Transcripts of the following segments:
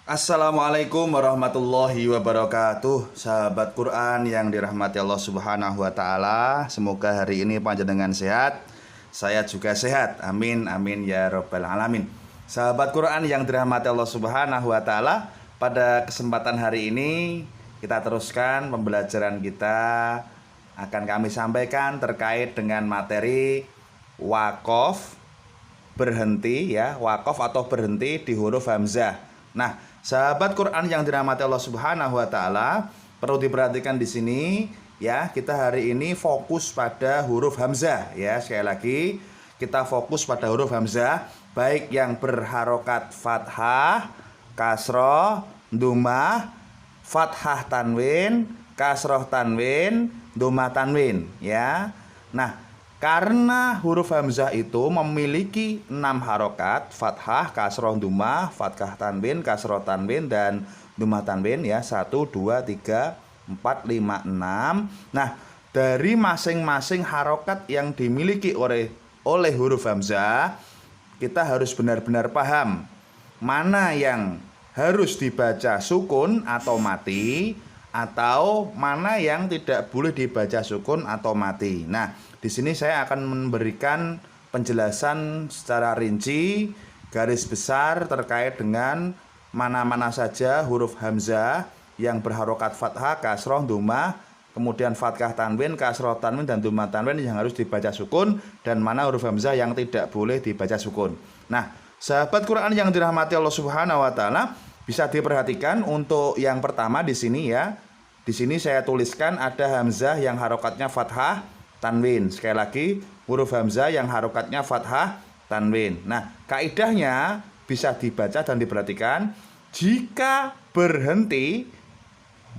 Assalamualaikum warahmatullahi wabarakatuh. Sahabat Quran yang dirahmati Allah Subhanahu wa taala, semoga hari ini panjenengan sehat. Saya juga sehat. Amin amin ya rabbal alamin. Sahabat Quran yang dirahmati Allah Subhanahu wa taala, pada kesempatan hari ini kita teruskan pembelajaran kita. Akan kami sampaikan terkait dengan materi wakof berhenti ya, wakof atau berhenti di huruf hamzah. Nah, sahabat Quran yang dirahmati Allah Subhanahu wa taala, perlu diperhatikan di sini ya, kita hari ini fokus pada huruf hamzah ya. Sekali lagi, kita fokus pada huruf hamzah baik yang berharokat fathah, kasroh, dhammah, fathah tanwin, kasroh tanwin, dhammah tanwin ya. Nah, karena huruf hamzah itu memiliki 6 harokat, fathah, kasroh, dhammah, fathah tanwin, kasroh tanwin, dan dhammah tanwin ya. 1, 2, 3, 4, 5, 6. Nah, dari masing-masing harokat yang dimiliki oleh huruf hamzah, kita harus benar-benar paham mana yang harus dibaca sukun atau mati, atau mana yang tidak boleh dibaca sukun atau mati. Nah, di sini saya akan memberikan penjelasan secara rinci, garis besar terkait dengan mana-mana saja huruf hamzah yang berharokat fathah, kasroh, dhammah, kemudian fathah tanwin, kasroh tanwin, dan dhammah tanwin yang harus dibaca sukun, dan mana huruf hamzah yang tidak boleh dibaca sukun. Nah, sahabat Quran yang dirahmati Allah Subhanahu wa taala, bisa diperhatikan untuk yang pertama di sini ya. Di sini saya tuliskan ada hamzah yang harokatnya fathah tanwin. Sekali lagi, huruf hamzah yang harokatnya fathah tanwin. Nah, kaidahnya bisa dibaca dan diperhatikan. Jika berhenti,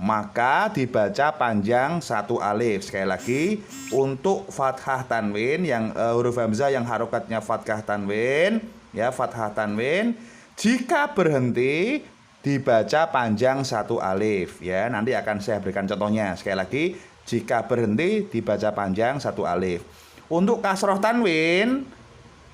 maka dibaca panjang satu alif. Sekali lagi, untuk fathah tanwin yang huruf hamzah yang harokatnya fathah tanwin ya, fathah tanwin, jika berhenti dibaca panjang satu alif ya. Nanti akan saya berikan contohnya. Sekali lagi, jika berhenti dibaca panjang satu alif. Untuk kasroh tanwin,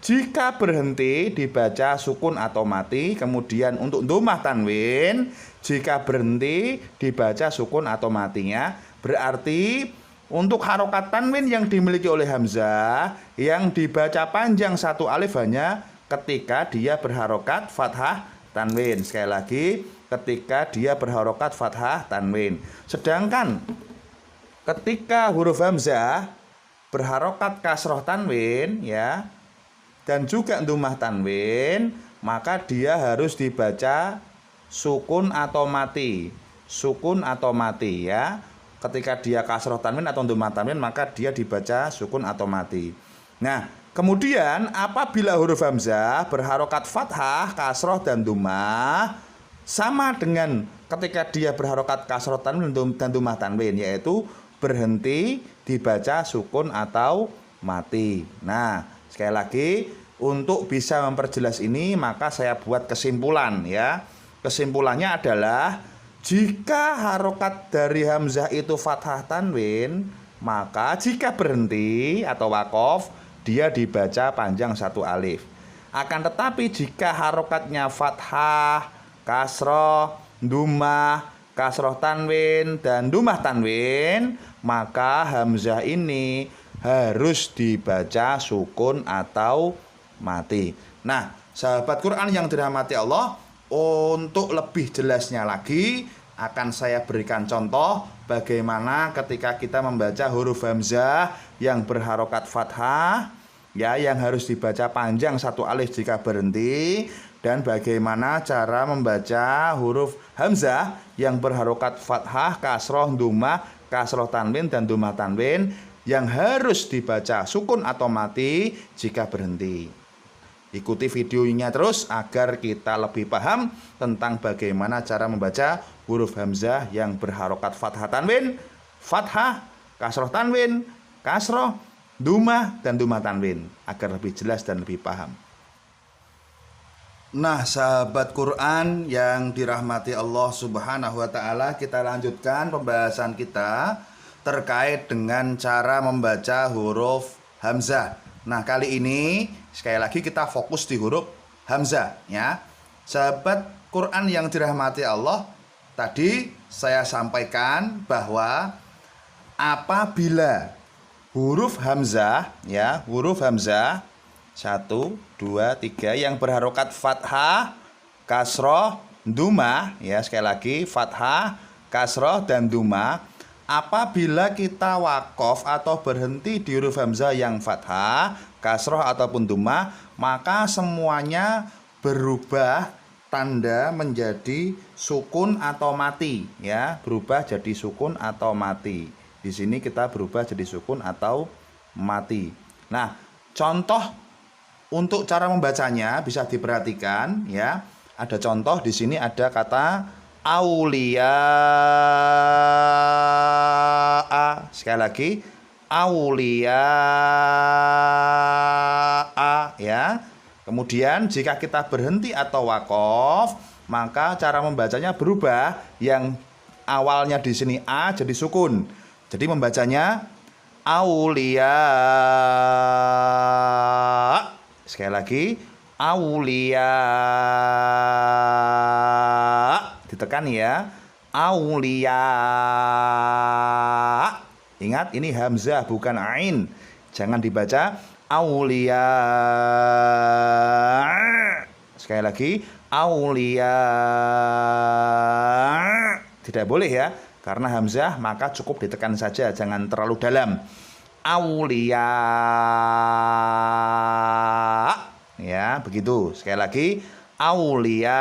jika berhenti dibaca sukun atau mati. Kemudian untuk dhammah tanwin, jika berhenti dibaca sukun atau matinya. Berarti untuk harokat tanwin yang dimiliki oleh hamzah yang dibaca panjang satu alif hanya ketika dia berharokat fathah tanwin. Sekali lagi, ketika dia berharokat fathah tanwin. Sedangkan ketika huruf hamzah berharokat kasroh tanwin ya, dan juga dhammah tanwin, maka dia harus dibaca sukun atau mati. Sukun atau mati ya. Ketika dia kasroh tanwin atau dhammah tanwin, maka dia dibaca sukun atau mati. Nah, kemudian apabila huruf hamzah berharokat fathah, kasroh, dan dhammah, sama dengan ketika dia berharokat kasroh tanwin dan dhammah tanwin, yaitu berhenti dibaca sukun atau mati. Nah, sekali lagi, untuk bisa memperjelas ini maka saya buat kesimpulan ya. Kesimpulannya adalah jika harokat dari hamzah itu fathah tanwin, maka jika berhenti atau wakof, dia dibaca panjang satu alif. Akan tetapi jika harokatnya fathah, kasroh, dhammah, kasroh tanwin, dan dhammah tanwin, maka hamzah ini harus dibaca sukun atau mati. Nah, sahabat Quran yang dirahmati Allah, untuk lebih jelasnya lagi akan saya berikan contoh bagaimana ketika kita membaca huruf hamzah yang berharokat fathah ya, yang harus dibaca panjang satu alif jika berhenti, dan bagaimana cara membaca huruf hamzah yang berharokat fathah, kasroh, dhammah, kasroh tanwin, dan dhammah tanwin yang harus dibaca sukun atau mati jika berhenti. Ikuti videonya terus agar kita lebih paham tentang bagaimana cara membaca huruf hamzah yang berharokat fathah tanwin, fathah, kasroh tanwin, kasroh, dhammah, dan dhammah tanwin, agar lebih jelas dan lebih paham. Nah, sahabat Quran yang dirahmati Allah Subhanahu wa taala, kita lanjutkan pembahasan kita terkait dengan cara membaca huruf hamzah. Nah, kali ini sekali lagi kita fokus di huruf hamzah ya. Sahabat Quran yang dirahmati Allah, tadi saya sampaikan bahwa apabila huruf hamzah, ya, huruf hamzah 1, 2, 3 yang berharokat fathah, kasroh, dumah, ya, sekali lagi fathah, kasroh, dan dumah. Apabila kita wakof atau berhenti di huruf hamzah yang fathah, kasroh, ataupun dumah, maka semuanya berubah tanda menjadi sukun atau mati, ya, berubah jadi sukun atau mati. Di sini kita berubah jadi sukun atau mati. Nah, contoh untuk cara membacanya bisa diperhatikan, ya. Ada contoh di sini, ada kata aulia. Sekali lagi, aulia, ya. Kemudian jika kita berhenti atau wakof, maka cara membacanya berubah. Yang awalnya di sini a jadi sukun. Jadi membacanya aulia. Sekali lagi, aulia. Ditekan, ya. Aulia. Ingat, ini hamzah bukan ain. Jangan dibaca aulia. Sekali lagi, aulia. Tidak boleh, ya, karena hamzah, maka cukup ditekan saja, jangan terlalu dalam. Aulia. Ya, begitu. Sekali lagi, aulia.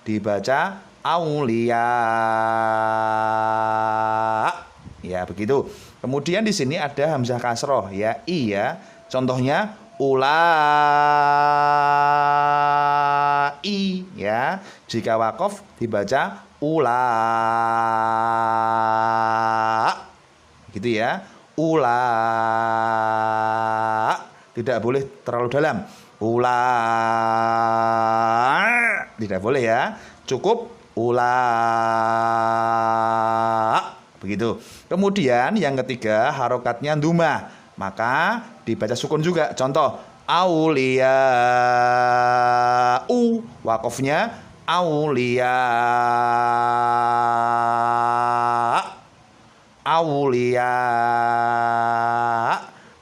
Dibaca aulia. Ya, begitu. Kemudian di sini ada hamzah kasroh, ya, i, ya. Contohnya ulai, ya. Jika wakof dibaca ula. Gitu, ya. Ula. Tidak boleh terlalu dalam. Ula. Tidak boleh, ya. Cukup ula. Begitu. Kemudian yang ketiga, harokatnya dumah, maka dibaca sukun juga. Contoh aulia, wakofnya aulia. Aulia.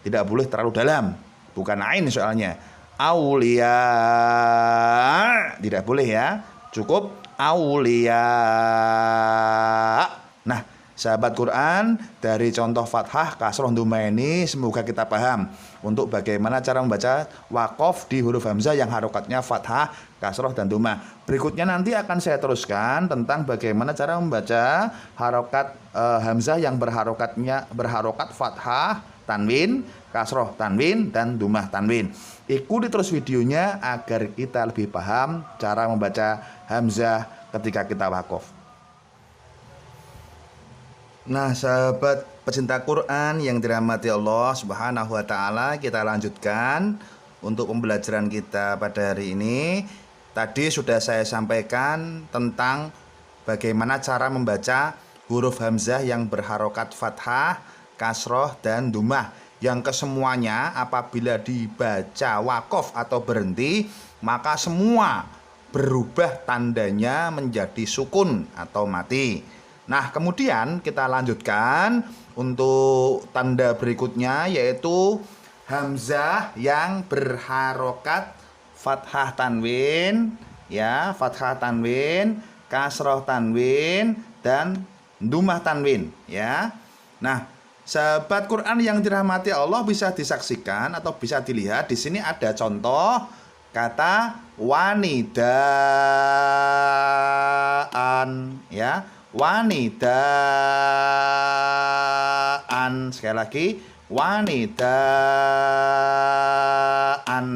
Tidak boleh terlalu dalam, bukan ain soalnya. Aulia. Tidak boleh, ya. Cukup aulia. Nah, sahabat Quran, dari contoh fathah, kasroh, dumah ini semoga kita paham untuk bagaimana cara membaca wakof di huruf hamzah yang harokatnya fathah, kasroh, dan dumah. Berikutnya nanti akan saya teruskan tentang bagaimana cara membaca harokat hamzah yang berharokat fathah, tanwin, kasroh, tanwin, dan dumah, tanwin. Ikuti terus videonya agar kita lebih paham cara membaca hamzah ketika kita wakof. Nah, sahabat pecinta Quran yang dirahmati Allah Subhanahu wa taala, kita lanjutkan untuk pembelajaran kita pada hari ini. Tadi sudah saya sampaikan tentang bagaimana cara membaca huruf hamzah yang berharokat fathah, kasroh, dan dumah, yang kesemuanya apabila dibaca wakof atau berhenti, maka semua berubah tandanya menjadi sukun atau mati. Nah, kemudian kita lanjutkan untuk tanda berikutnya, yaitu hamzah yang berharokat fathah tanwin, ya, fathah tanwin, kasroh tanwin, dan dumah tanwin, ya. Nah, sahabat Quran yang dirahmati Allah, bisa disaksikan atau bisa dilihat di sini ada contoh kata wanidaan, ya. Wanidaan. Sekali lagi, wanidaan.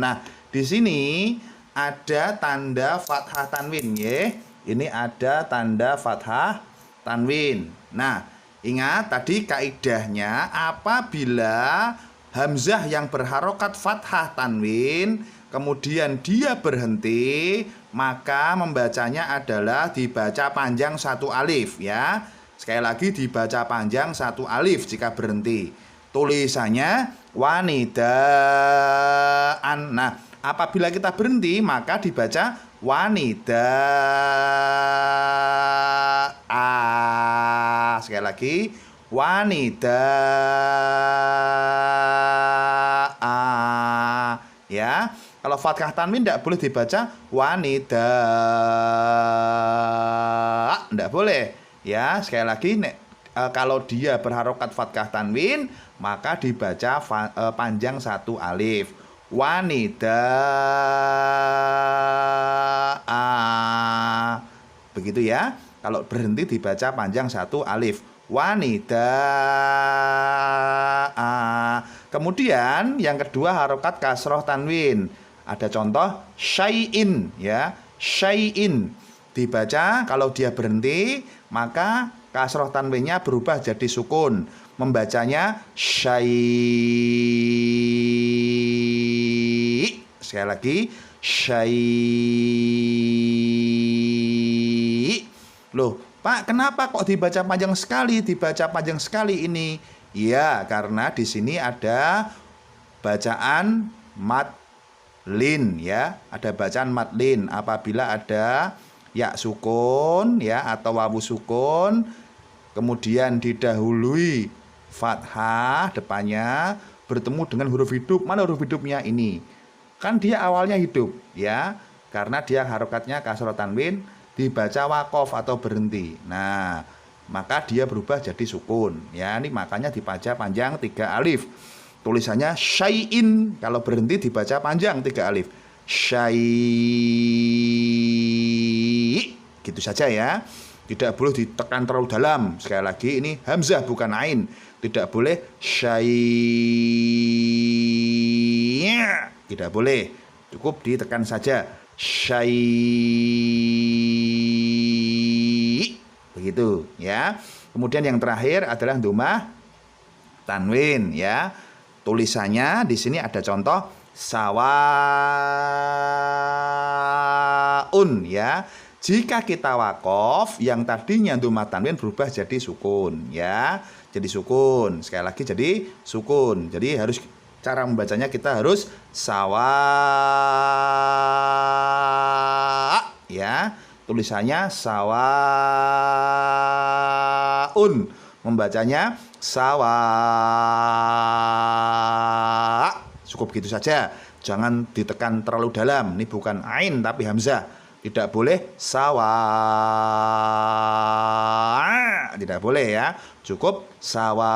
Nah, di sini ada tanda fathah tanwin, ya. Ini ada tanda fathah tanwin. Nah, ingat tadi kaidahnya, apabila hamzah yang berharokat fathah tanwin kemudian dia berhenti, maka membacanya adalah dibaca panjang satu alif, ya. Sekali lagi, dibaca panjang satu alif jika berhenti. Tulisannya wanidaan. Nah, apabila kita berhenti maka dibaca wanidaa. Sekali lagi, wanidaa. Ya, kalau fathah tanwin tidak boleh dibaca wanidaa, tidak boleh. Ya, sekali lagi, kalau dia berharokat fathah tanwin maka dibaca panjang satu alif. Wanidaa. Begitu ya. Kalau berhenti dibaca panjang satu alif. Wanidaa. Kemudian yang kedua harokat kasroh tanwin. Ada contoh syai'in ya. Syai'in dibaca kalau dia berhenti maka kasroh tanwinnya berubah jadi sukun. Membacanya syai'. Sekali lagi, syai'. Loh, Pak, kenapa kok dibaca panjang sekali? Dibaca panjang sekali ini. Ya, karena di sini ada bacaan madlin ya. Ada bacaan madlin apabila ada ya sukun ya atau wawu sukun kemudian didahului fathah depannya bertemu dengan huruf hidup. Mana huruf hidupnya ini? Kan dia awalnya hidup ya. Karena dia harokatnya kasroh tanwin, dibaca wakof atau berhenti. Nah, maka dia berubah jadi sukun ya. Ini makanya dibaca panjang 3 alif. Tulisannya syai'in. Kalau berhenti dibaca panjang 3 alif. Syai'. Gitu saja ya. Tidak boleh ditekan terlalu dalam. Sekali lagi, ini hamzah bukan ain. Tidak boleh syai'. Tidak boleh. Cukup ditekan saja. Syai'. Begitu ya. Kemudian yang terakhir adalah dhammah tanwin ya. Tulisannya di sini ada contoh sawaun ya. Jika kita wakof, yang tadinya dhammah tanwin berubah jadi sukun ya. Jadi sukun. Sekali lagi jadi sukun. Jadi harus cara membacanya kita harus sawa ya. Tulisannya sawaun. Membacanya sawa. Cukup gitu saja. Jangan ditekan terlalu dalam. Ini bukan ain tapi hamzah. Tidak boleh sawa. Tidak boleh ya. Cukup sawa.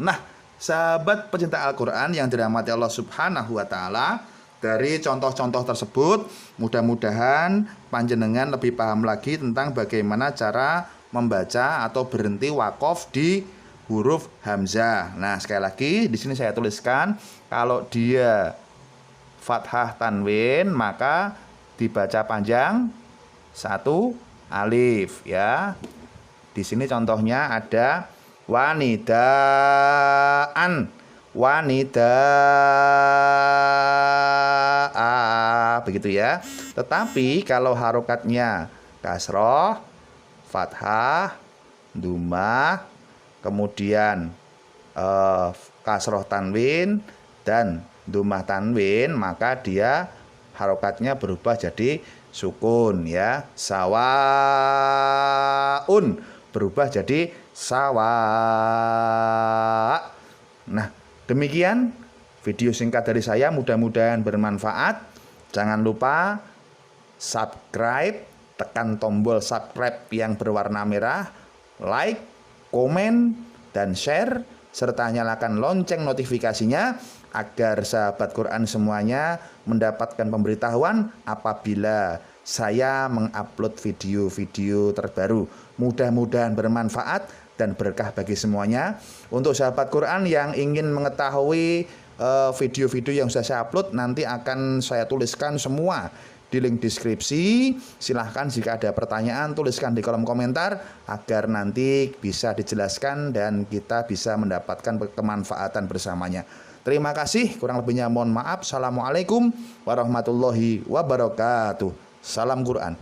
Nah, sahabat pecinta Al-Quran yang dirahmati Allah Subhanahu wa Ta'ala, dari contoh-contoh tersebut mudah-mudahan panjenengan lebih paham lagi tentang bagaimana cara membaca atau berhenti wakof di huruf hamzah. Nah, sekali lagi di sini saya tuliskan kalau dia fathah tanwin maka dibaca panjang 1 alif ya. Di sini contohnya ada wanidaan, wanidaa, begitu ya. Tetapi kalau harokatnya kasroh, fathah, dhammah, kemudian kasroh tanwin dan dhammah tanwin, maka dia harokatnya berubah jadi sukun ya. Sawaun berubah jadi sawa. Nah, demikian video singkat dari saya, mudah-mudahan bermanfaat. Jangan lupa subscribe, tekan tombol subscribe yang berwarna merah, like, komen, dan share, serta nyalakan lonceng notifikasinya agar sahabat Quran semuanya mendapatkan pemberitahuan apabila saya mengupload video-video terbaru. Mudah-mudahan bermanfaat dan berkah bagi semuanya. Untuk sahabat Quran yang ingin mengetahui video-video yang sudah saya upload, nanti akan saya tuliskan semua di link deskripsi. Silahkan jika ada pertanyaan tuliskan di kolom komentar agar nanti bisa dijelaskan dan kita bisa mendapatkan kemanfaatan bersamanya. Terima kasih, kurang lebihnya mohon maaf. Assalamualaikum warahmatullahi wabarakatuh. Salam Quran.